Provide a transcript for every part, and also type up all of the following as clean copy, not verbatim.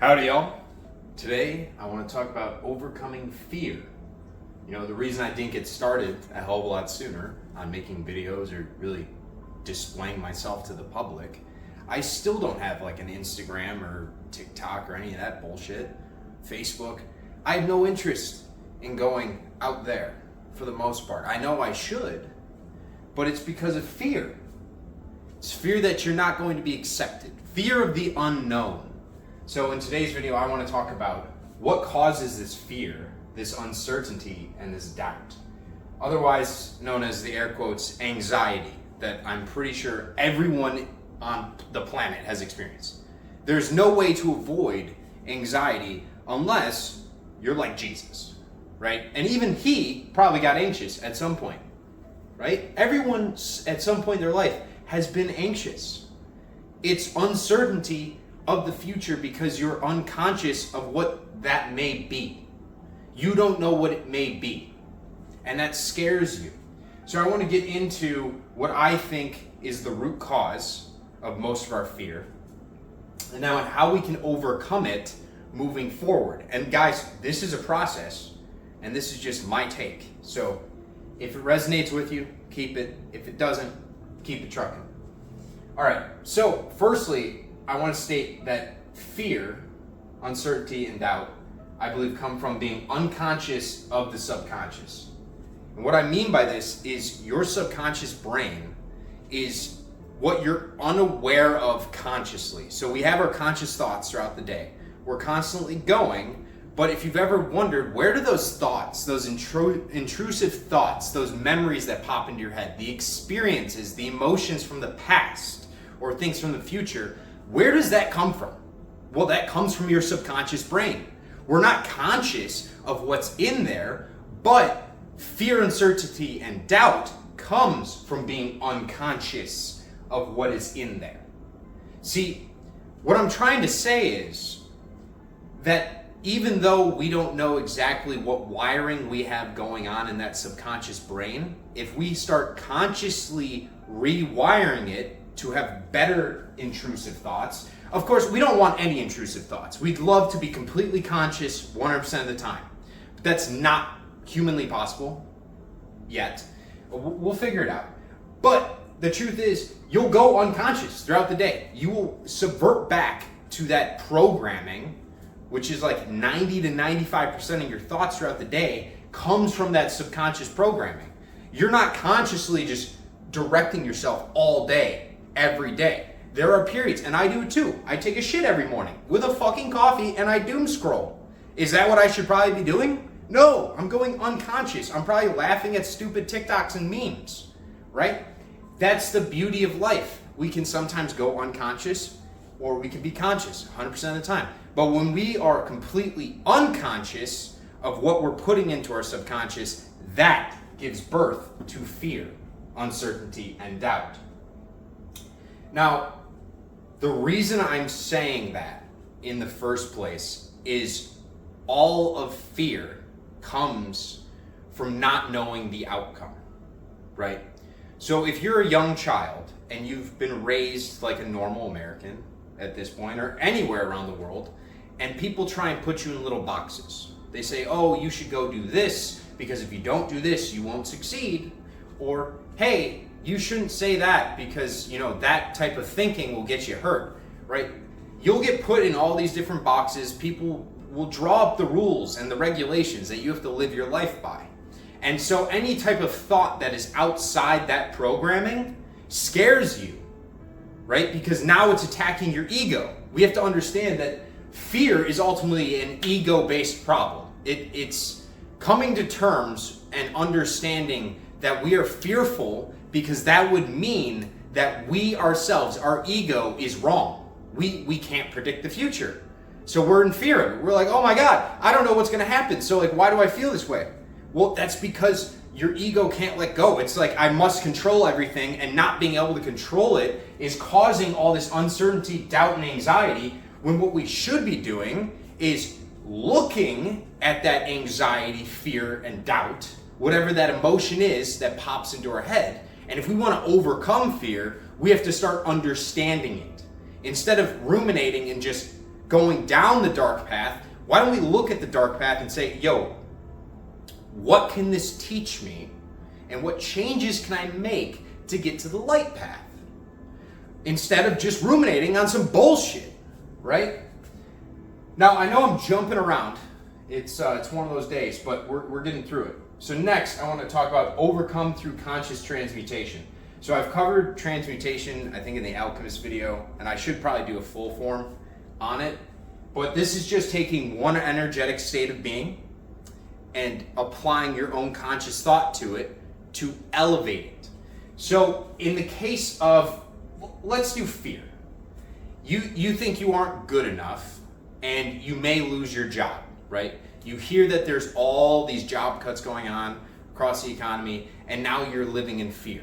Howdy, y'all. Today, I want to talk about overcoming fear. You know, the reason I didn't get started a hell of a lot sooner on making videos or really displaying myself to the public, I still don't have like an Instagram or TikTok or any of that bullshit, Facebook. I have no interest in going out there for the most part. I know I should, but it's because of fear. It's fear that you're not going to be accepted. Fear of the unknown. So in today's video, I want to talk about what causes this fear, this uncertainty, and this doubt. Otherwise known as the air quotes anxiety that I'm pretty sure everyone on the planet has experienced. There's no way to avoid anxiety unless you're like Jesus, right? And even he probably got anxious at some point, right? Everyone at some point in their life has been anxious. It's uncertainty of the future because you're unconscious of what that may be. You don't know what it may be, and that scares you. So I want to get into what I think is the root cause of most of our fear, and now how we can overcome it moving forward. And guys, this is a process, and this is just my take. So if it resonates with you, keep it. If it doesn't, keep it trucking. All right, so firstly, I want to state that fear, uncertainty, and doubt, I believe, come from being unconscious of the subconscious. And what I mean by this is your subconscious brain is what you're unaware of consciously. So we have our conscious thoughts throughout the day. We're constantly going, but if you've ever wondered, where do those thoughts, those intrusive thoughts, those memories that pop into your head, the experiences, the emotions from the past, or things from the future, where does that come from? Well, that comes from your subconscious brain. We're not conscious of what's in there, but fear, uncertainty, and doubt comes from being unconscious of what is in there. See, what I'm trying to say is that even though we don't know exactly what wiring we have going on in that subconscious brain, if we start consciously rewiring it to have better intrusive thoughts. Of course, we don't want any intrusive thoughts. We'd love to be completely conscious 100% of the time. But that's not humanly possible yet. We'll figure it out. But the truth is, you'll go unconscious throughout the day. You will subvert back to that programming, which is like 90 to 95% of your thoughts throughout the day comes from that subconscious programming. You're not consciously just directing yourself all day, every day. There are periods, and I do it too. I take a shit every morning with a fucking coffee and I doom scroll. Is that what I should probably be doing? No, I'm going unconscious. I'm probably laughing at stupid TikToks and memes, right? That's the beauty of life. We can sometimes go unconscious or we can be conscious 100% of the time. But when we are completely unconscious of what we're putting into our subconscious, that gives birth to fear, uncertainty, and doubt. Now, the reason I'm saying that in the first place is all of fear comes from not knowing the outcome, right? So if you're a young child and you've been raised like a normal American at this point or anywhere around the world, and people try and put you in little boxes. They say, oh, you should go do this because if you don't do this, you won't succeed. Or, hey, you shouldn't say that because, that type of thinking will get you hurt, right? You'll get put in all these different boxes. People will draw up the rules and the regulations that you have to live your life by. And so any type of thought that is outside that programming scares you, right? Because now it's attacking your ego. We have to understand that fear is ultimately an ego-based problem. It's coming to terms and understanding that we are fearful because that would mean that we ourselves, our ego, is wrong. We can't predict the future. So we're in fear of it. We're like, oh my God, I don't know what's going to happen. So why do I feel this way? Well, that's because your ego can't let go. It's like, I must control everything, and not being able to control it is causing all this uncertainty, doubt, and anxiety, when what we should be doing is looking at that anxiety, fear, and doubt, whatever that emotion is that pops into our head. And if we want to overcome fear, we have to start understanding it. Instead of ruminating and just going down the dark path, why don't we look at the dark path and say, yo, what can this teach me? And what changes can I make to get to the light path? Instead of just ruminating on some bullshit, right? Now, I know I'm jumping around. It's one of those days, but we're getting through it. So next, I want to talk about overcome through conscious transmutation. So I've covered transmutation, I think, in the Alchemist video, and I should probably do a full form on it. But this is just taking one energetic state of being and applying your own conscious thought to it to elevate it. So in the case of, let's do fear. You think you aren't good enough and you may lose your job, right? You hear that there's all these job cuts going on across the economy, and now you're living in fear.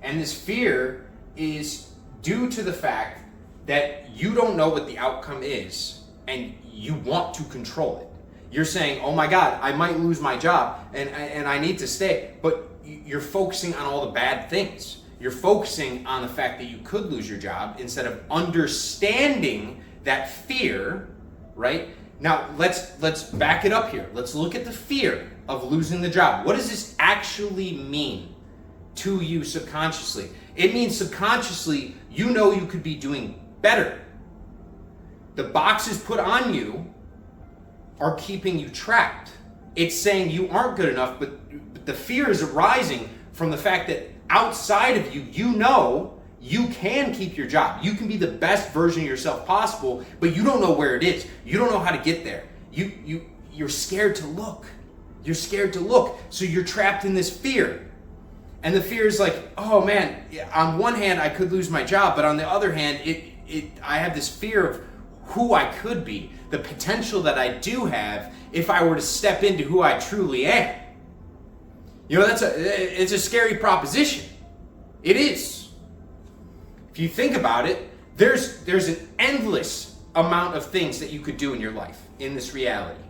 And this fear is due to the fact that you don't know what the outcome is and you want to control it. You're saying, oh my God, I might lose my job and I need to stay, but you're focusing on all the bad things. You're focusing on the fact that you could lose your job instead of understanding that fear, right? Now, let's back it up here. Let's look at the fear of losing the job. What does this actually mean to you subconsciously? It means subconsciously, you know you could be doing better. The boxes put on you are keeping you trapped. It's saying you aren't good enough, but the fear is arising from the fact that outside of you, you know you can keep your job. You can be the best version of yourself possible, but you don't know where it is. You don't know how to get there. You're scared to look. You're scared to look. So you're trapped in this fear. And the fear is like, oh man, on one hand I could lose my job, but on the other hand, I have this fear of who I could be, the potential that I do have if I were to step into who I truly am. You know, it's a scary proposition. It is. If you think about it, there's an endless amount of things that you could do in your life, in this reality.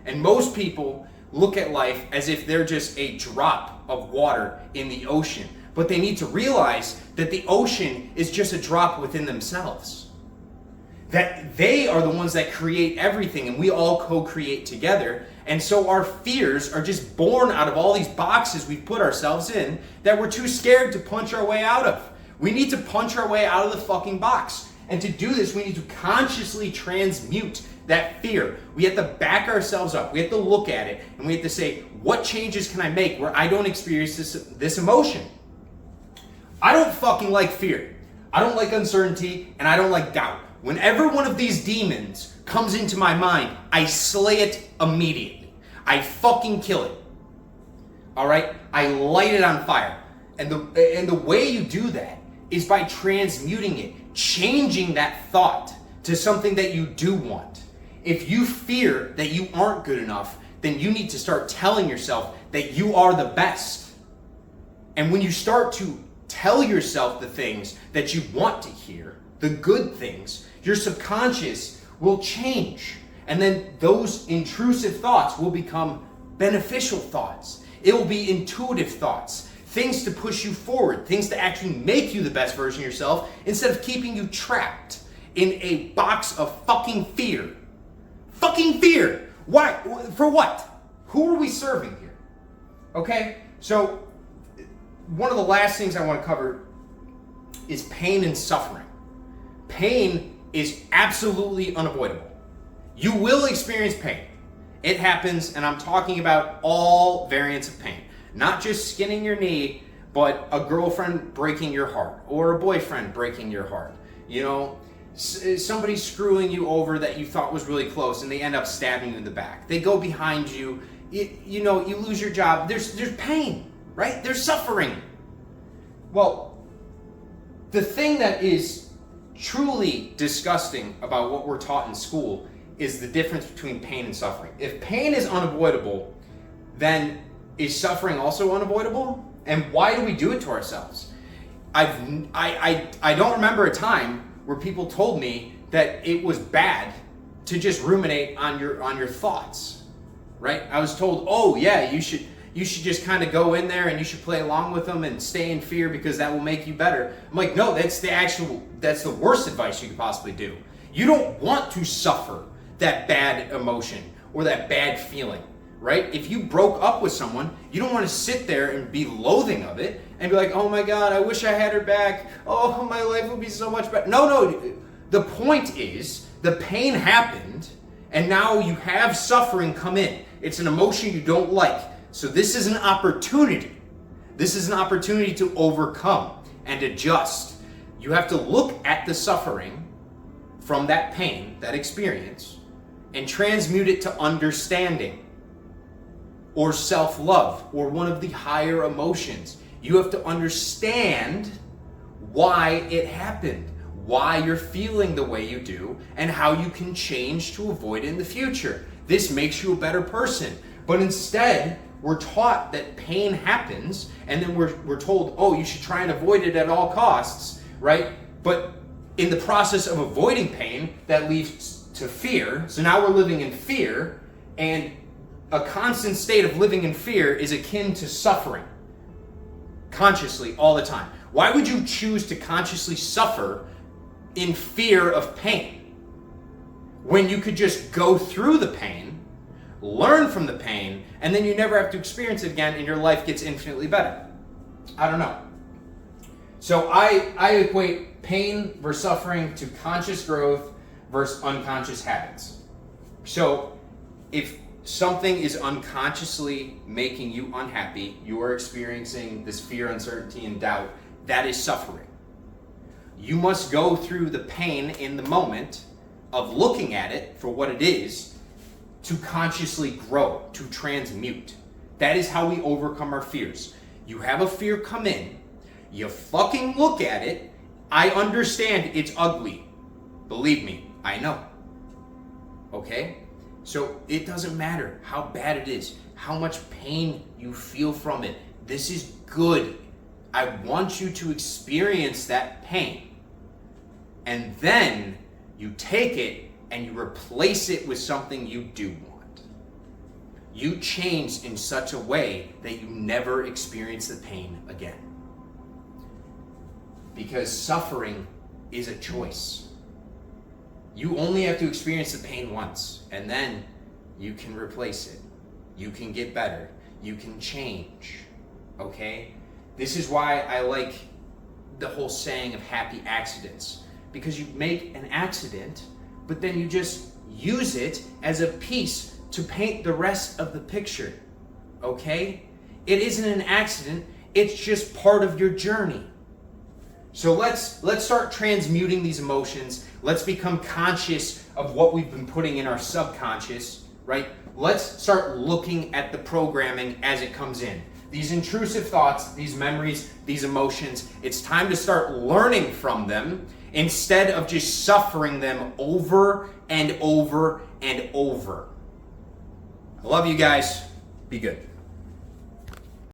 And most people look at life as if they're just a drop of water in the ocean. But they need to realize that the ocean is just a drop within themselves. That they are the ones that create everything, and we all co-create together. And so our fears are just born out of all these boxes we've put ourselves in that we're too scared to punch our way out of. We need to punch our way out of the fucking box. And to do this, we need to consciously transmute that fear. We have to back ourselves up. We have to look at it, and we have to say, what changes can I make where I don't experience this emotion? I don't fucking like fear. I don't like uncertainty, and I don't like doubt. Whenever one of these demons comes into my mind, I slay it immediately. I fucking kill it. All right? I light it on fire. And the way you do that is by transmuting it, changing that thought to something that you do want. If you fear that you aren't good enough, then you need to start telling yourself that you are the best. And when you start to tell yourself the things that you want to hear, the good things, your subconscious will change. And then those intrusive thoughts will become beneficial thoughts. It will be intuitive thoughts. Things to push you forward, things to actually make you the best version of yourself instead of keeping you trapped in a box of fucking fear. Fucking fear! Why? For what? Who are we serving here? Okay? So, one of the last things I want to cover is pain and suffering. Pain is absolutely unavoidable. You will experience pain. It happens, and I'm talking about all variants of pain. Not just skinning your knee, but a girlfriend breaking your heart, or a boyfriend breaking your heart. You know, somebody screwing you over that you thought was really close, and they end up stabbing you in the back. They go behind you. You know, you lose your job. There's pain, right? There's suffering. Well, the thing that is truly disgusting about what we're taught in school is the difference between pain and suffering. If pain is unavoidable, then is suffering also unavoidable? And why do we do it to ourselves? I don't remember a time where people told me that it was bad to just ruminate on your thoughts, right? I was told, oh yeah, you should just kind of go in there and you should play along with them and stay in fear because that will make you better. I'm like, no, that's the worst advice you could possibly do. You don't want to suffer that bad emotion or that bad feeling, right? If you broke up with someone, you don't want to sit there and be loathing of it and be like, oh my God, I wish I had her back. Oh, my life would be so much better. No. The point is, the pain happened, and now you have suffering come in. It's an emotion you don't like. So this is an opportunity. This is an opportunity to overcome and adjust. You have to look at the suffering from that pain, that experience, and transmute it to understanding or self-love or one of the higher emotions. You have to understand why it happened, why you're feeling the way you do, and how you can change to avoid it in the future. This makes you a better person. But instead, we're taught that pain happens, and then we're told, oh, you should try and avoid it at all costs, right? But in the process of avoiding pain, that leads to fear. So now we're living in fear, and a constant state of living in fear is akin to suffering consciously all the time. Why would you choose to consciously suffer in fear of pain when you could just go through the pain, learn from the pain, and then you never have to experience it again and your life gets infinitely better? I don't know. So I equate pain versus suffering to conscious growth versus unconscious habits. So if something is unconsciously making you unhappy, you are experiencing this fear, uncertainty, and doubt, that is suffering. You must go through the pain in the moment of looking at it for what it is to consciously grow, to transmute. That is how we overcome our fears. You have a fear come in, you fucking look at it. I understand it's ugly. Believe me, I know. Okay? So it doesn't matter how bad it is, how much pain you feel from it. This is good. I want you to experience that pain. And then you take it and you replace it with something you do want. You change in such a way that you never experience the pain again. Because suffering is a choice. You only have to experience the pain once, and then you can replace it. You can get better. You can change. Okay? This is why I like the whole saying of happy accidents. Because you make an accident, but then you just use it as a piece to paint the rest of the picture. Okay? It isn't an accident. It's just part of your journey. So let's start transmuting these emotions. Let's become conscious of what we've been putting in our subconscious, right? Let's start looking at the programming as it comes in. These intrusive thoughts, these memories, these emotions, it's time to start learning from them instead of just suffering them over and over and over. I love you guys. Be good.